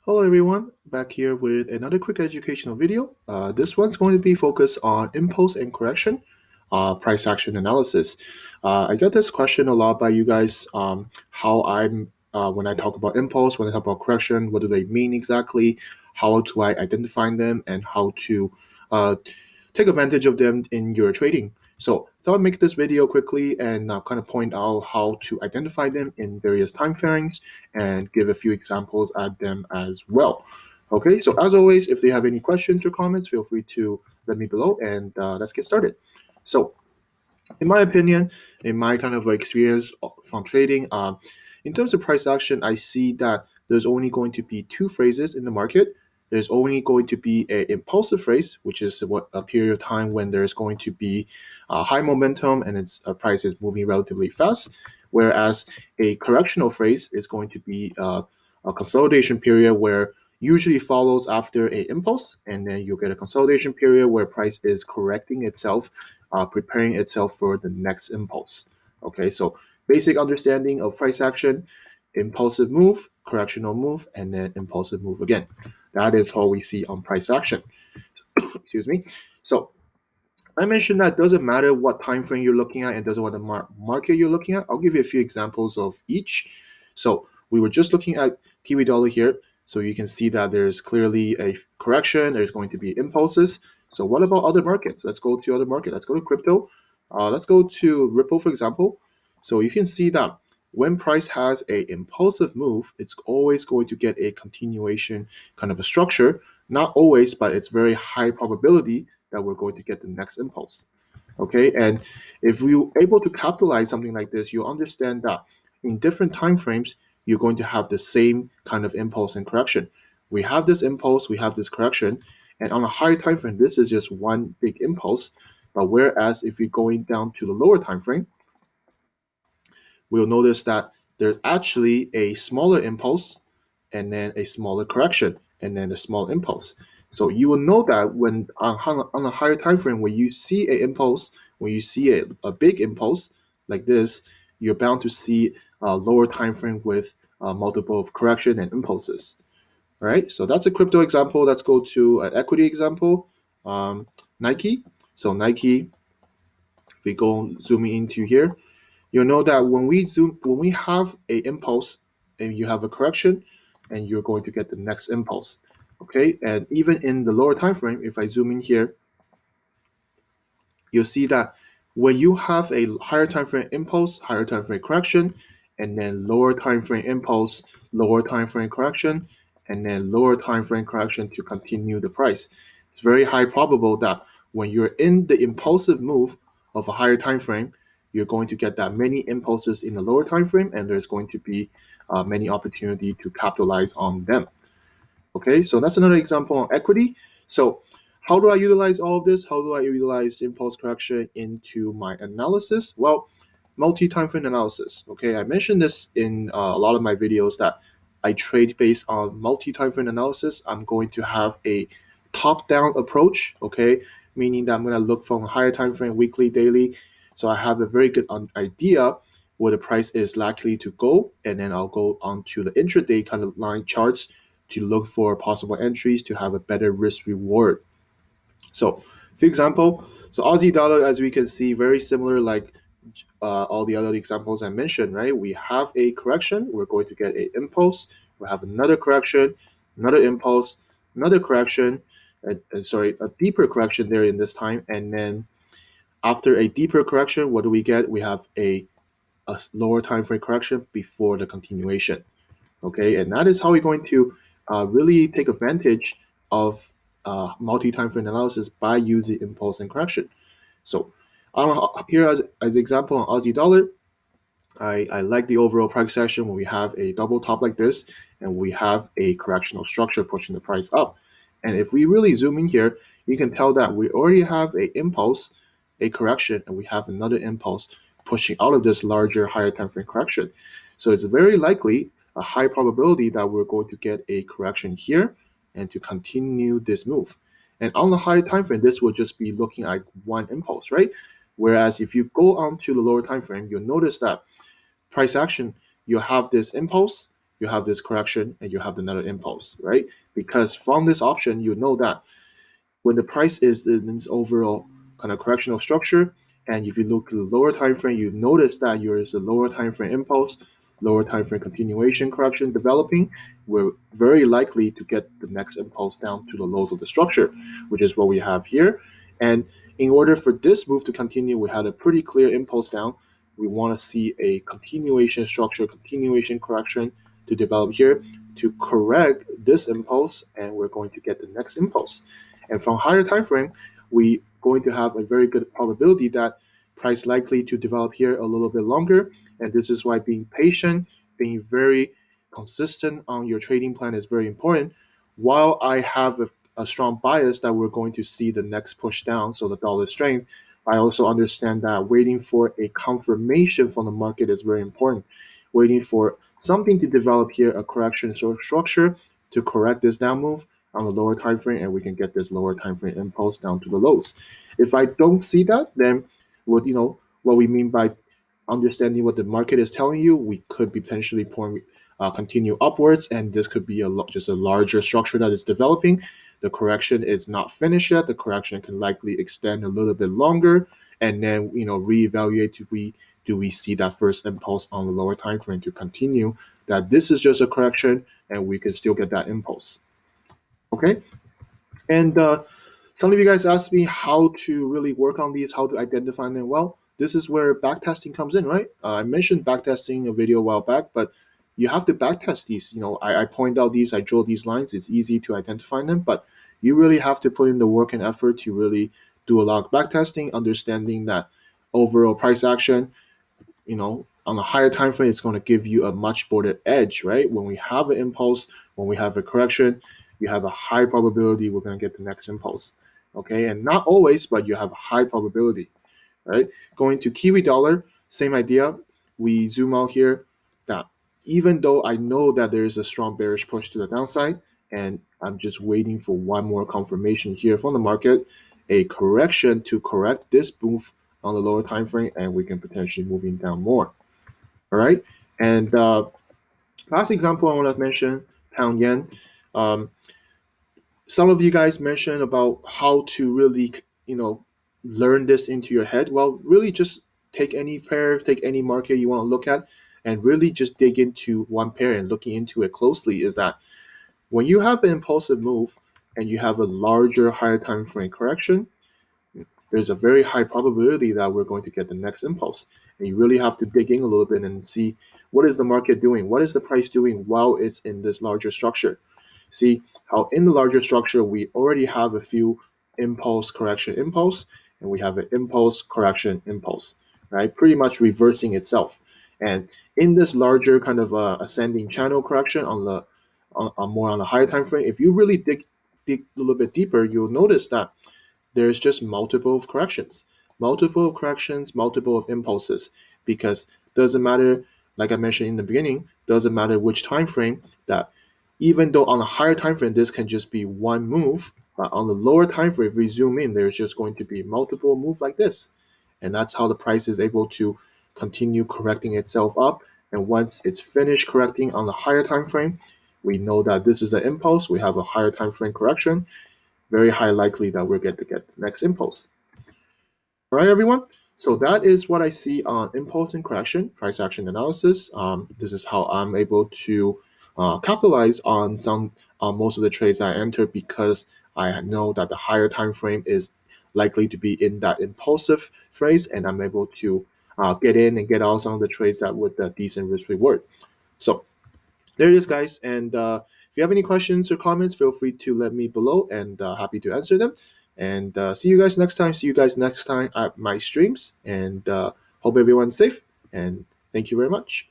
Hello everyone, back here with another quick educational video. This one's going to be focused on impulse and correction, price action analysis. I get this question a lot by you guys, how I'm, when I talk about impulse, when I talk about correction, what do they mean exactly, how do I identify them, and how to take advantage of them in your trading. So I thought I'd make this video quickly and kind of point out how to identify them in various time frames and give a few examples at them as well. Okay, so as always, if you have any questions or comments, feel free to let me below and let's get started. So in my opinion, in my kind of experience from trading, in terms of price action, I see that there's only going to be two phrases in the market. There's only going to be a impulsive phrase, which is what a period of time when there's going to be high momentum and its price is moving relatively fast. Whereas a correctional phrase is going to be a consolidation period where usually follows after a impulse, and then you get a consolidation period where price is correcting itself, preparing itself for the next impulse. Okay, so basic understanding of price action: impulsive move, correctional move, and then impulsive move again. That is how we see on price action. Excuse me. So I mentioned that it doesn't matter what time frame you're looking at, and doesn't matter what market you're looking at. I'll give you a few examples of each. So we were just looking at Kiwi dollar here. So you can see that there's clearly a correction. There's going to be impulses. So what about other markets? Let's go to other market. Let's go to crypto. Let's go to Ripple, for example. So you can see that when price has a impulsive move, it's always going to get a continuation kind of a structure. Not always, but it's very high probability that we're going to get the next impulse. Okay, and if we're able to capitalize something like this, you'll understand that in different time frames, you're going to have the same kind of impulse and correction. We have this impulse, we have this correction, and on a higher time frame, this is just one big impulse. But whereas if we're going down to the lower time frame, we'll notice that there's actually a smaller impulse and then a smaller correction and then a small impulse. So you will know that when on a higher time frame, when you see an impulse, when you see a big impulse like this, you're bound to see a lower time frame with multiple of correction and impulses. All right, so that's a crypto example. Let's go to an equity example. Nike. So Nike, if we go zooming into here, you'll know that when we have a impulse and you have a correction, and you're going to get the next impulse. Okay, and even in the lower time frame, if I zoom in here, you'll see that when you have a higher time frame impulse, higher time frame correction, and then lower time frame impulse, lower time frame correction, and then lower time frame correction to continue the price, it's very high probable that when you're in the impulsive move of a higher time frame, you're going to get that many impulses in the lower time frame, and there's going to be many opportunity to capitalize on them. Okay, so that's another example on equity. So how do I utilize all of this? How do I utilize impulse correction into my analysis? Well, multi-timeframe analysis. Okay, I mentioned this in a lot of my videos that I trade based on multi-timeframe analysis. I'm going to have a top-down approach. Okay, meaning that I'm going to look from a higher time frame, weekly, daily. So I have a very good idea where the price is likely to go, and then I'll go on to the intraday kind of line charts to look for possible entries to have a better risk reward. So, for example, so Aussie dollar, as we can see, very similar like all the other examples I mentioned, right? We have a correction, we're going to get an impulse, we have another correction, another impulse, another correction, sorry, a deeper correction there in this time, and then after a deeper correction, what do we get? We have a lower time frame correction before the continuation. Okay, and that is how we're going to really take advantage of multi-time frame analysis by using impulse and correction. So here as example on Aussie dollar, I like the overall price action when we have a double top like this and we have a correctional structure pushing the price up. And if we really zoom in here, you can tell that we already have a impulse, a correction, and we have another impulse pushing out of this larger, higher time frame correction. So it's very likely a high probability that we're going to get a correction here and to continue this move. And on the higher time frame, this will just be looking at one impulse, right? Whereas if you go on to the lower time frame, you'll notice that price action, you have this impulse, you have this correction, and you have another impulse, right? Because from this option, you know that when the price is in this overall kind of correctional structure, and if you look at the lower time frame, you notice that there is a lower time frame impulse, lower time frame continuation correction developing. We're very likely to get the next impulse down to the lows of the structure, which is what we have here. And in order for this move to continue, we had a pretty clear impulse down. We want to see a continuation structure, continuation correction to develop here to correct this impulse, and we're going to get the next impulse. And from higher time frame, we going to have a very good probability that price likely to develop here a little bit longer. And this is why being patient, being very consistent on your trading plan is very important. While I have a strong bias that we're going to see the next push down, so the dollar strength, I also understand that waiting for a confirmation from the market is very important. Waiting for something to develop here, a correction structure to correct this down move on the lower time frame, and we can get this lower time frame impulse down to the lows. If I don't see that, then what we mean by understanding what the market is telling you, we could be potentially continue upwards, and this could be just a larger structure that is developing. The correction is not finished yet. The correction can likely extend a little bit longer, and then reevaluate do we see that first impulse on the lower time frame to continue, that this is just a correction and we can still get that impulse. Okay, and some of you guys asked me how to really work on these, how to identify them. Well, this is where backtesting comes in, right? I mentioned backtesting a video a while back, but you have to backtest these. I point out these, I draw these lines. It's easy to identify them, but you really have to put in the work and effort to really do a lot of backtesting, understanding that overall price action, on a higher time frame, it's going to give you a much broader edge, right? When we have an impulse, when we have a correction, you have a high probability we're going to get the next impulse. Okay, and not always, but you have a high probability, right? Going to Kiwi dollar, same idea. We zoom out here. That even though I know that there is a strong bearish push to the downside, and I'm just waiting for one more confirmation here from the market, a correction to correct this move on the lower time frame, and we can potentially moving down more. All right, and last example I want to mention, pound yen. Some of you guys mentioned about how to really learn this into your head. Well, really just take any pair, take any market you want to look at, and really just dig into one pair and looking into it closely. Is that when you have an impulsive move and you have a larger, higher time frame correction, there's a very high probability that we're going to get the next impulse. And you really have to dig in a little bit and see what is the market doing, what is the price doing while it's in this larger structure. See how in the larger structure we already have a few impulse correction impulse, and we have an impulse correction impulse, right? Pretty much reversing itself. And in this larger kind of ascending channel correction on more on a higher time frame, if you really dig a little bit deeper, you'll notice that there's just multiple corrections, multiple impulses, because doesn't matter, like I mentioned in the beginning, doesn't matter which time frame, that even though on a higher time frame this can just be one move, but on the lower time frame, if we zoom in, there's just going to be multiple moves like this. And that's how the price is able to continue correcting itself up. And once it's finished correcting on the higher time frame, we know that this is an impulse. We have a higher time frame correction, very high likely that we're going to get the next impulse. All right, everyone. So that is what I see on impulse and correction, price action analysis. This is how I'm able to capitalize on most of the trades I enter, because I know that the higher time frame is likely to be in that impulsive phase, and I'm able to get in and get out some of the trades that with a decent risk reward. So there it is, guys. And if you have any questions or comments, feel free to let me below, and happy to answer them. And see you guys next time. See you guys next time at my streams. And hope everyone's safe. And thank you very much.